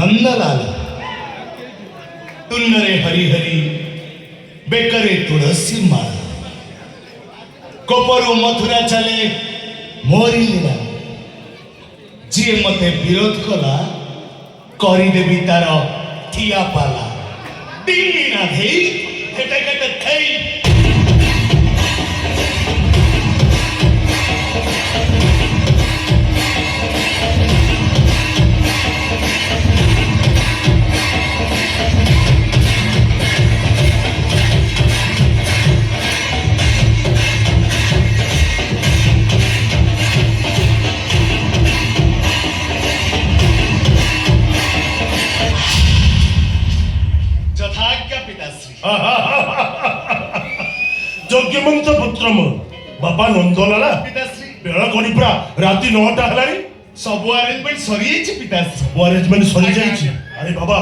नंदलाल तुन्नरे हरिहरी बेकरे तुळसी माळ कोपरू मथुरा चले मोरी लीला जी मते विरोध कला କରିଦେବି ତାର ଠିଆ ପାଲା ଦିଲ୍ଲୀ ନା ଧେଇ ହେଟେ କେତେ ଥେଇ ଯଜ୍ଞମନ୍ତ ପୁତ୍ର ମୋ ବାପା ନନ୍ଦଲାଲା ପିତାଶ୍ରୀ ବେଳ କରି ପୁରା ରାତି 9ଟା ହେଲାଣି ସବୁ ଆରେଞ୍ଜମେଣ୍ଟ ସରିଯାଇଛି ପିତାଶ୍ରୀ ସବୁ ଆରେଞ୍ଜମେଣ୍ଟ ସରିଯାଇଛି ଆରେ ବାବା